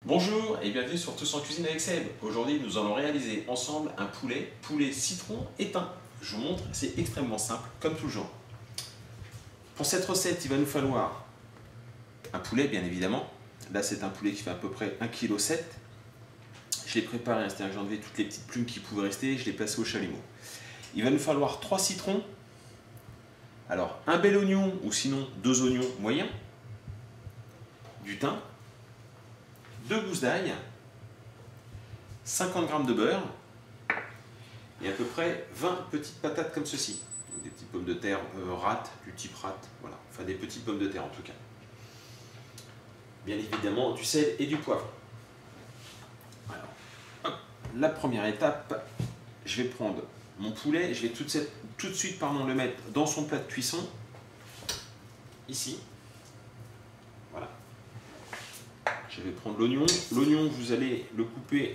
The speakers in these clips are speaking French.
Bonjour et bienvenue sur Tous en cuisine avec Seb. Aujourd'hui nous allons réaliser ensemble un poulet citron et thym. Je vous montre, c'est extrêmement simple comme toujours. Pour cette recette il va nous falloir un poulet bien évidemment. Là c'est un poulet qui fait à peu près 1,7 kg. Je l'ai préparé, c'est-à-dire que j'ai enlevé toutes les petites plumes qui pouvaient rester et je l'ai placé au chalumeau. Il va nous falloir 3 citrons. Alors un bel oignon ou sinon 2 oignons moyens. Du thym. 2 gousses d'ail, 50 g de beurre et à peu près 20 petites patates comme ceci. Donc des petites pommes de terre rate, du type rate, voilà, enfin des petites pommes de terre en tout cas. Bien évidemment du sel et du poivre. Alors, hop, la première étape, je vais prendre mon poulet, je vais tout de suite le mettre dans son plat de cuisson, ici. Voilà. Je vais prendre l'oignon. L'oignon, vous allez le couper.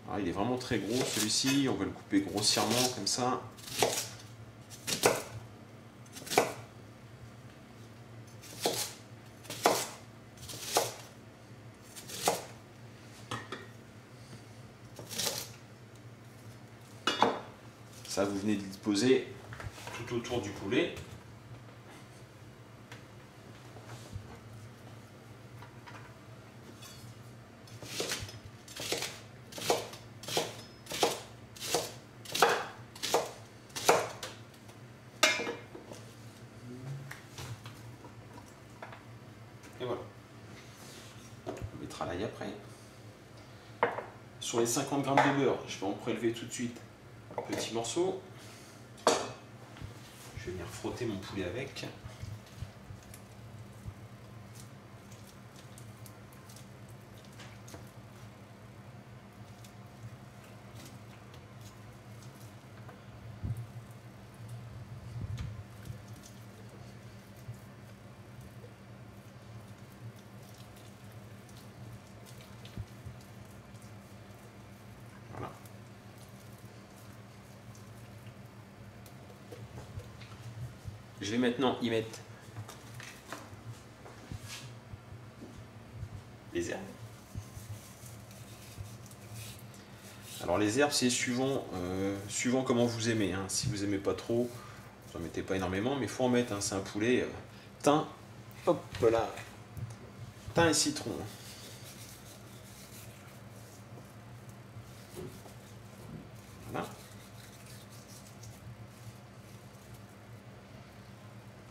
Alors, il est vraiment très gros celui-ci. On va le couper grossièrement comme ça. Ça, vous venez de le poser tout autour du poulet. Et voilà. On mettra l'ail après. Sur les 50 g de beurre, je vais en prélever tout de suite un petit morceau. Je vais venir frotter mon poulet avec. Voilà. Je vais maintenant y mettre les herbes. Alors les herbes c'est suivant comment vous aimez. Hein. Si vous aimez pas trop, vous n'en mettez pas énormément, mais il faut en mettre. Hein. C'est un poulet thym, hop là, thym et citron. Voilà.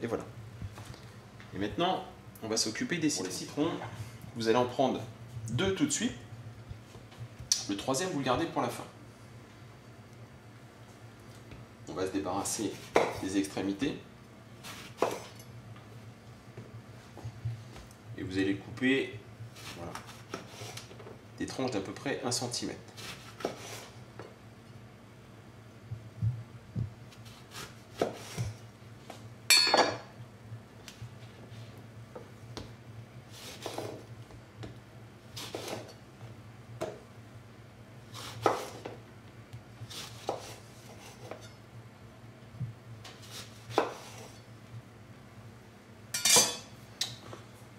Et voilà. Et maintenant, on va s'occuper des citrons. Les citrons, vous allez en prendre 2 tout de suite. Le troisième, vous le gardez pour la fin. On va se débarrasser des extrémités. Et vous allez couper voilà, des tranches d'à peu près 1 cm.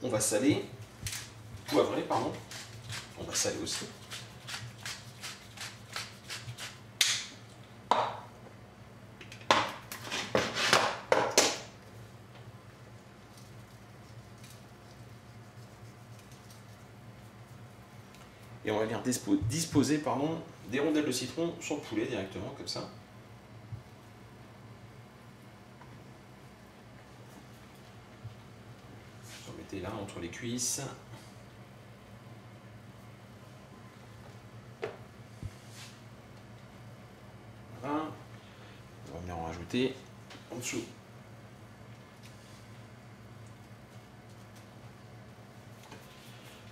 On va saler, poivrer, pardon. On va saler aussi. Et on va venir disposer des rondelles de citron sur le poulet directement, comme ça. Vous en mettez là entre les cuisses. Voilà. On va venir en rajouter en dessous.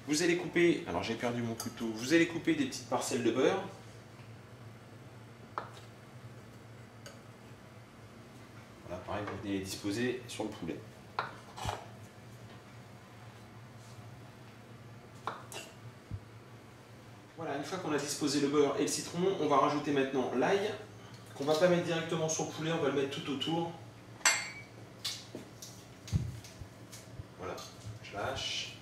Vous allez couper, alors j'ai perdu mon couteau, vous allez couper des petites parcelles de beurre. Voilà, pareil, vous venez les disposer sur le poulet. Voilà, une fois qu'on a disposé le beurre et le citron, on va rajouter maintenant l'ail, qu'on ne va pas mettre directement sur le poulet, on va le mettre tout autour. Voilà, je lâche.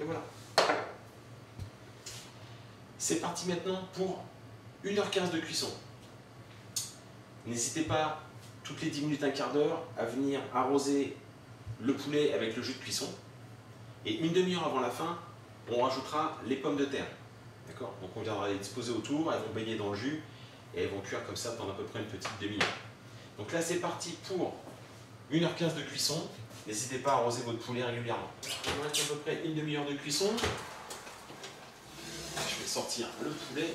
Et voilà. C'est parti maintenant pour 1h15 de cuisson. N'hésitez pas, toutes les 10 minutes, un quart d'heure, à venir arroser le poulet avec le jus de cuisson. Et une demi-heure avant la fin, on rajoutera les pommes de terre. D'accord? Donc on viendra les disposer autour, elles vont baigner dans le jus et elles vont cuire comme ça pendant à peu près une petite demi-heure. Donc là c'est parti pour 1h15 de cuisson. N'hésitez pas à arroser votre poulet régulièrement. On reste à peu près une demi-heure de cuisson. Je vais sortir le poulet.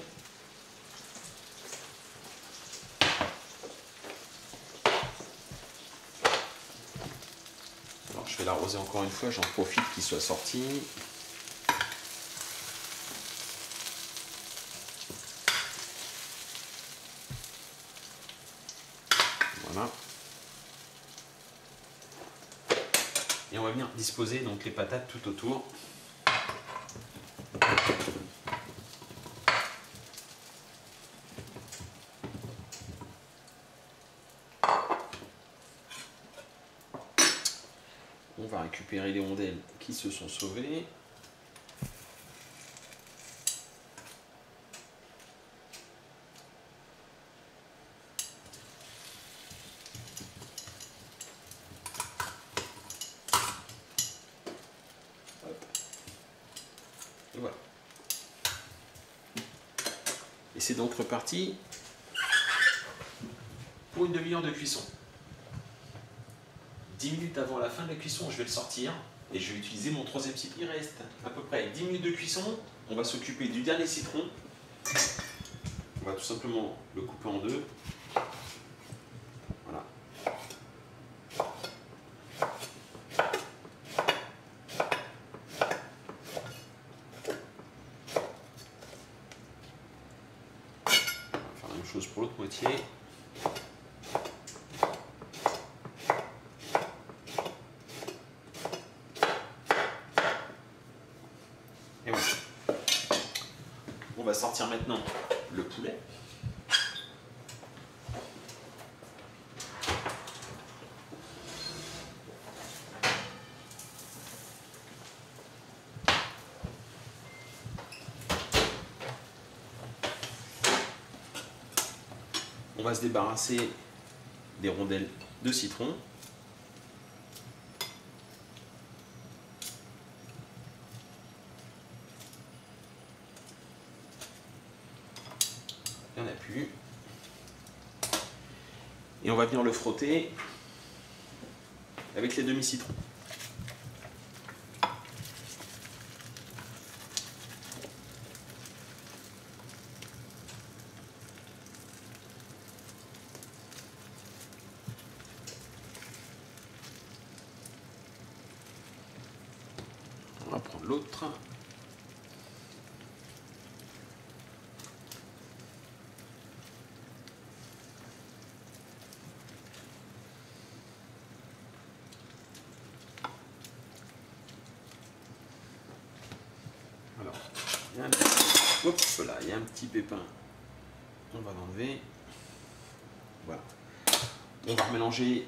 Alors je vais l'arroser encore une fois, j'en profite qu'il soit sorti. Voilà. Et on va venir disposer donc les patates tout autour. On va récupérer les rondelles qui se sont sauvées. Et voilà. Et c'est donc reparti pour une demi-heure de cuisson. 10 minutes avant la fin de la cuisson, je vais le sortir et je vais utiliser mon troisième cycle. Il reste à peu près 10 minutes de cuisson. On va s'occuper du dernier citron. On va tout simplement le couper en deux. Voilà. On va faire la même chose pour l'autre moitié. Et voilà. On va sortir maintenant le poulet. On va se débarrasser des rondelles de citron. Il n'y en a plus. Et on va venir le frotter avec les demi-citrons. On va prendre l'autre. Alors, il y a un petit, hop, là, il y a un petit pépin. On va l'enlever. Voilà. On va remélanger.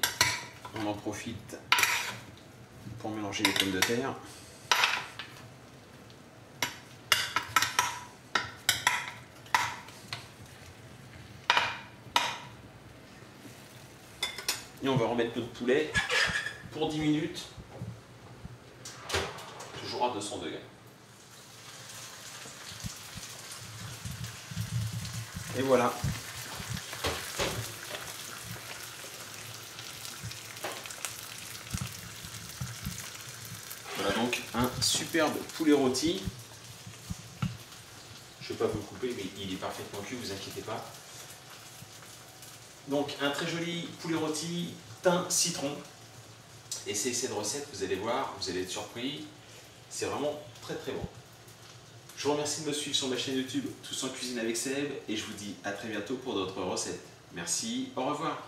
On en profite pour mélanger les pommes de terre. Et on va remettre notre poulet pour 10 minutes, toujours à 200 degrés. Et voilà. Voilà donc un superbe poulet rôti. Je ne vais pas vous le couper, mais il est parfaitement cuit, vous inquiétez pas. Donc un très joli poulet rôti, thym, citron. Essayez cette recette, vous allez voir, vous allez être surpris. C'est vraiment très très bon. Je vous remercie de me suivre sur ma chaîne YouTube Tous en cuisine avec Seb et je vous dis à très bientôt pour d'autres recettes. Merci, au revoir.